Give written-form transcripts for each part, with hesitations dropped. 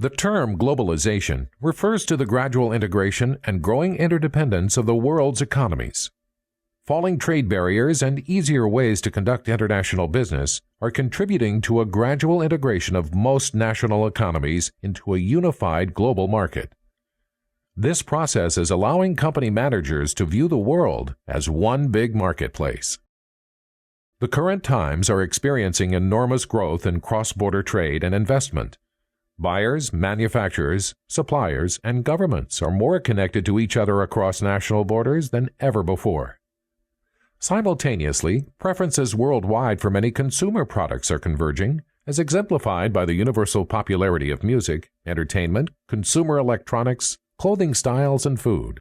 The term globalization refers to the gradual integration and growing interdependence of the world's economies. Falling trade barriers and easier ways to conduct international business are contributing to a gradual integration of most national economies into a unified global market. This process is allowing company managers to view the world as one big marketplace. The current times are experiencing enormous growth in cross-border trade and investment. Buyers, manufacturers, suppliers, and governments are more connected to each other across national borders than ever before. Simultaneously, preferences worldwide for many consumer products are converging, as exemplified by the universal popularity of music, entertainment, consumer electronics, clothing styles, and food.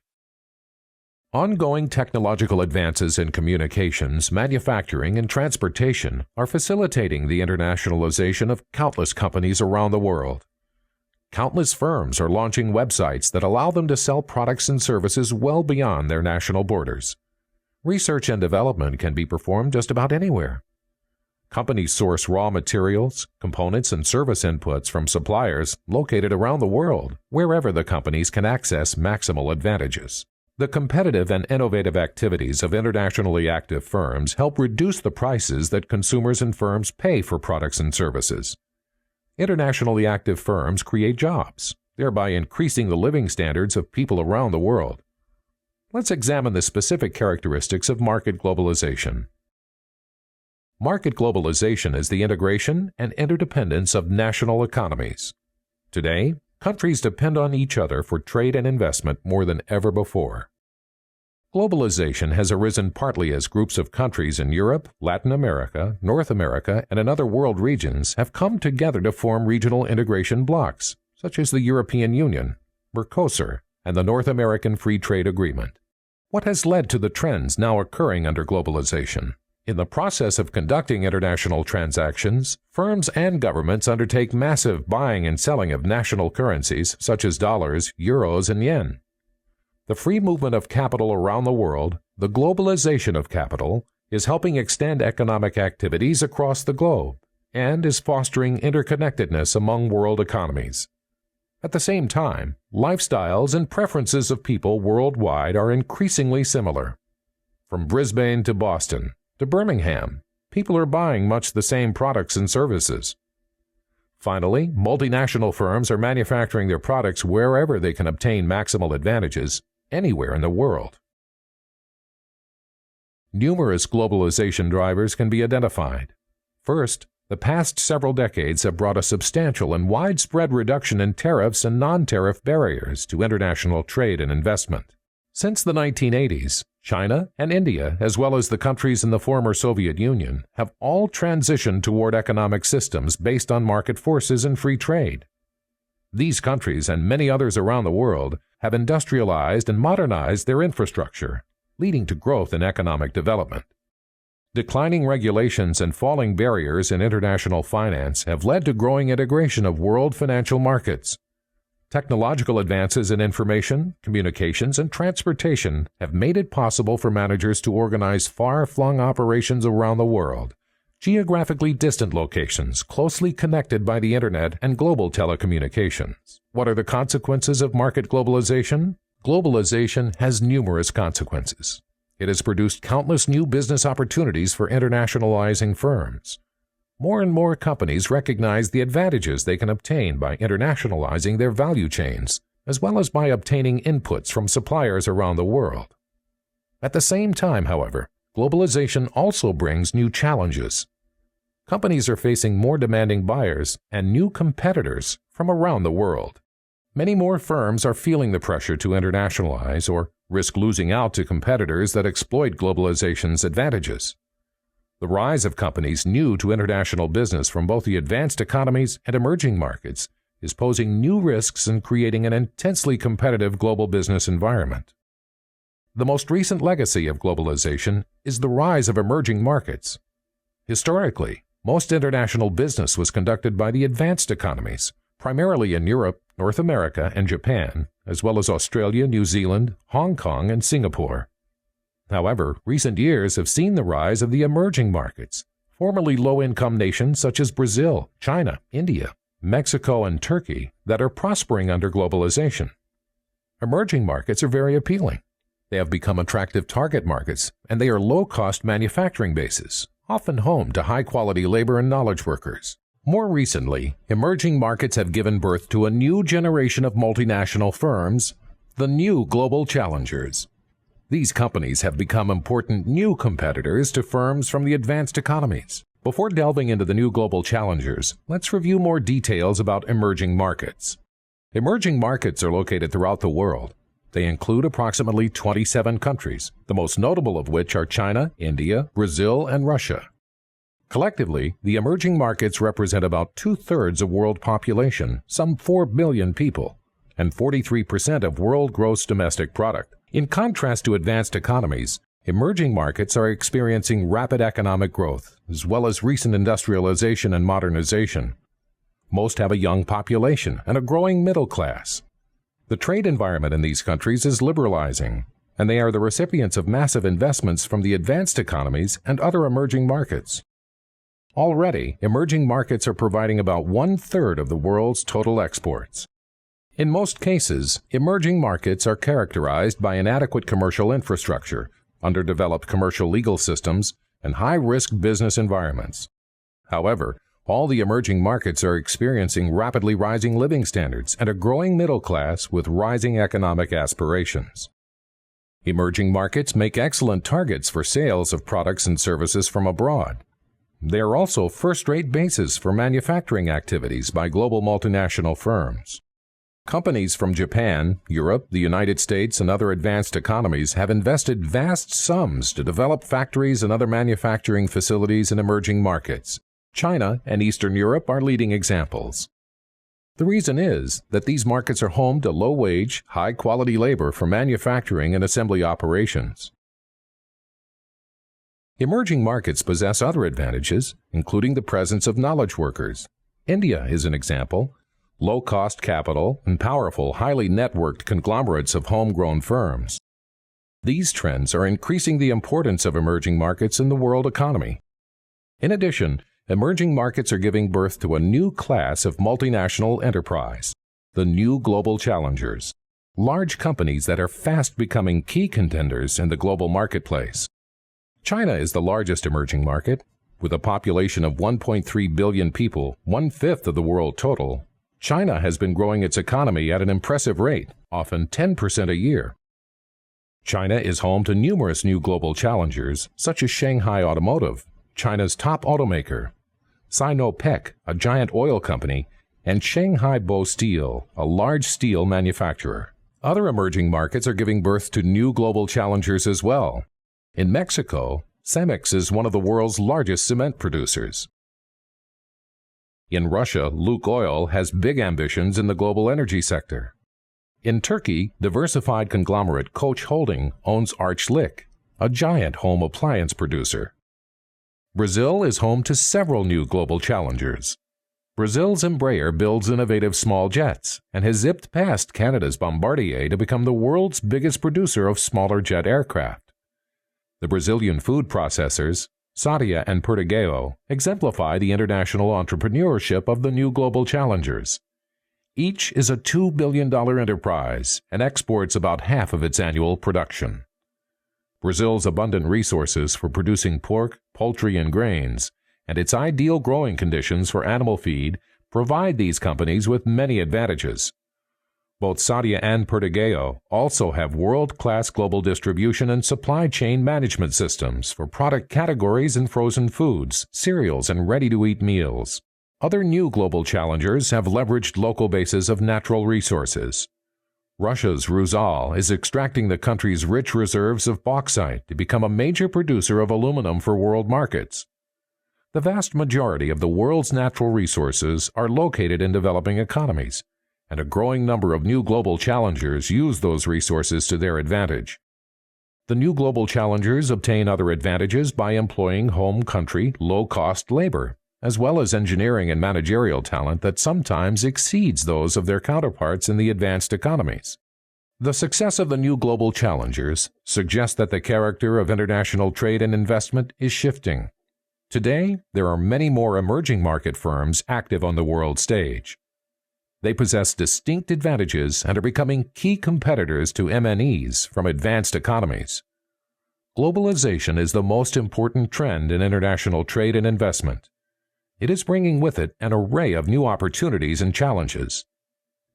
Ongoing technological advances in communications, manufacturing, and transportation are facilitating the internationalization of countless companies around the world. Countless firms are launching websites that allow them to sell products and services well beyond their national borders. Research and development can be performed just about anywhere. Companies source raw materials, components, and service inputs from suppliers located around the world, wherever the companies can access maximal advantages. The competitive and innovative activities of internationally active firms help reduce the prices that consumers and firms pay for products and services. Internationally active firms create jobs, thereby increasing the living standards of people around the world. Let's examine the specific characteristics of market globalization. Market globalization is the integration and interdependence of national economies. Today, countries depend on each other for trade and investment more than ever before. Globalization has arisen partly as groups of countries in Europe, Latin America, North America, and in other world regions have come together to form regional integration blocs, such as the European Union, Mercosur, and the North American Free Trade Agreement. What has led to the trends now occurring under globalization? In the process of conducting international transactions, firms and governments undertake massive buying and selling of national currencies such as dollars, euros, and yen. The free movement of capital around the world, the globalization of capital, is helping extend economic activities across the globe and is fostering interconnectedness among world economies. At the same time, lifestyles and preferences of people worldwide are increasingly similar. From Brisbane to Boston to Birmingham, people are buying much the same products and services. Finally, multinational firms are manufacturing their products wherever they can obtain maximal advantages, anywhere in the world. Numerous globalization drivers can be identified. First, the past several decades have brought a substantial and widespread reduction in tariffs and non-tariff barriers to international trade and investment. Since the 1980s, China and India, as well as the countries in the former Soviet Union, have all transitioned toward economic systems based on market forces and free trade. These countries and many others around the world have industrialized and modernized their infrastructure, leading to growth in economic development. Declining regulations and falling barriers in international finance have led to growing integration of world financial markets. Technological advances in information, communications, and transportation have made it possible for managers to organize far-flung operations around the world, geographically distant locations closely connected by the Internet and global telecommunications. What are the consequences of market globalization? Globalization has numerous consequences. It has produced countless new business opportunities for internationalizing firms. More and more companies recognize the advantages they can obtain by internationalizing their value chains, as well as by obtaining inputs from suppliers around the world. At the same time, however, globalization also brings new challenges. Companies are facing more demanding buyers and new competitors from around the world. Many more firms are feeling the pressure to internationalize or risk losing out to competitors that exploit globalization's advantages. The rise of companies new to international business from both the advanced economies and emerging markets is posing new risks and creating an intensely competitive global business environment. The most recent legacy of globalization is the rise of emerging markets. Historically, most international business was conducted by the advanced economies, primarily in Europe, North America, and Japan, as well as Australia, New Zealand, Hong Kong, and Singapore. However, recent years have seen the rise of the emerging markets, formerly low-income nations such as Brazil, China, India, Mexico, and Turkey that are prospering under globalization. Emerging markets are very appealing. They have become attractive target markets, and they are low-cost manufacturing bases, often home to high-quality labor and knowledge workers. More recently, emerging markets have given birth to a new generation of multinational firms, the new global challengers. These companies have become important new competitors to firms from the advanced economies. Before delving into the new global challengers, let's review more details about emerging markets. Emerging markets are located throughout the world. They include approximately 27 countries, the most notable of which are China, India, Brazil, and Russia. Collectively, the emerging markets represent about two-thirds of world population, some 4 billion people, and 43% of world gross domestic product. In contrast to advanced economies, emerging markets are experiencing rapid economic growth, as well as recent industrialization and modernization. Most have a young population and a growing middle class. The trade environment in these countries is liberalizing, and they are the recipients of massive investments from the advanced economies and other emerging markets. Already, emerging markets are providing about one-third of the world's total exports. In most cases, emerging markets are characterized by inadequate commercial infrastructure, underdeveloped commercial legal systems, and high-risk business environments. However, all the emerging markets are experiencing rapidly rising living standards and a growing middle class with rising economic aspirations. Emerging markets make excellent targets for sales of products and services from abroad. They are also first-rate bases for manufacturing activities by global multinational firms. Companies from Japan, Europe, the United States, and other advanced economies have invested vast sums to develop factories and other manufacturing facilities in emerging markets. China and Eastern Europe are leading examples. The reason is that these markets are home to low-wage, high-quality labor for manufacturing and assembly operations. Emerging markets possess other advantages, including the presence of knowledge workers. India is an example. Low-cost capital and powerful, highly networked conglomerates of homegrown firms. These trends are increasing the importance of emerging markets in the world economy. In addition, emerging markets are giving birth to a new class of multinational enterprise, the new global challengers, large companies that are fast becoming key contenders in the global marketplace. China is the largest emerging market. With a population of 1.3 billion people, one-fifth of the world total, China has been growing its economy at an impressive rate, often 10% a year. China is home to numerous new global challengers, such as Shanghai Automotive, China's top automaker, Sinopec, a giant oil company, and Shanghai Bo Steel, a large steel manufacturer. Other emerging markets are giving birth to new global challengers as well. In Mexico, Cemex is one of the world's largest cement producers. In Russia, Lukoil has big ambitions in the global energy sector. In Turkey, diversified conglomerate Koç Holding owns Arçelik, a giant home appliance producer. Brazil is home to several new global challengers. Brazil's Embraer builds innovative small jets and has zipped past Canada's Bombardier to become the world's biggest producer of smaller jet aircraft. The Brazilian food processors, Sadia and Perdigão, exemplify the international entrepreneurship of the new global challengers. Each is a $2 billion enterprise and exports about half of its annual production. Brazil's abundant resources for producing pork, poultry, and grains, and its ideal growing conditions for animal feed provide these companies with many advantages. Both Sadia and Perdigão also have world-class global distribution and supply chain management systems for product categories in frozen foods, cereals, and ready-to-eat meals. Other new global challengers have leveraged local bases of natural resources. Russia's Rusal is extracting the country's rich reserves of bauxite to become a major producer of aluminum for world markets. The vast majority of the world's natural resources are located in developing economies, and a growing number of new global challengers use those resources to their advantage. The new global challengers obtain other advantages by employing home country, low-cost labor, as well as engineering and managerial talent that sometimes exceeds those of their counterparts in the advanced economies. The success of the new global challengers suggests that the character of international trade and investment is shifting. Today, there are many more emerging market firms active on the world stage. They possess distinct advantages and are becoming key competitors to MNEs from advanced economies. Globalization is the most important trend in international trade and investment. It is bringing with it an array of new opportunities and challenges.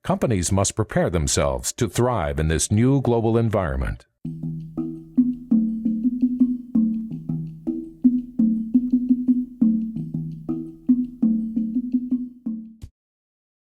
Companies must prepare themselves to thrive in this new global environment.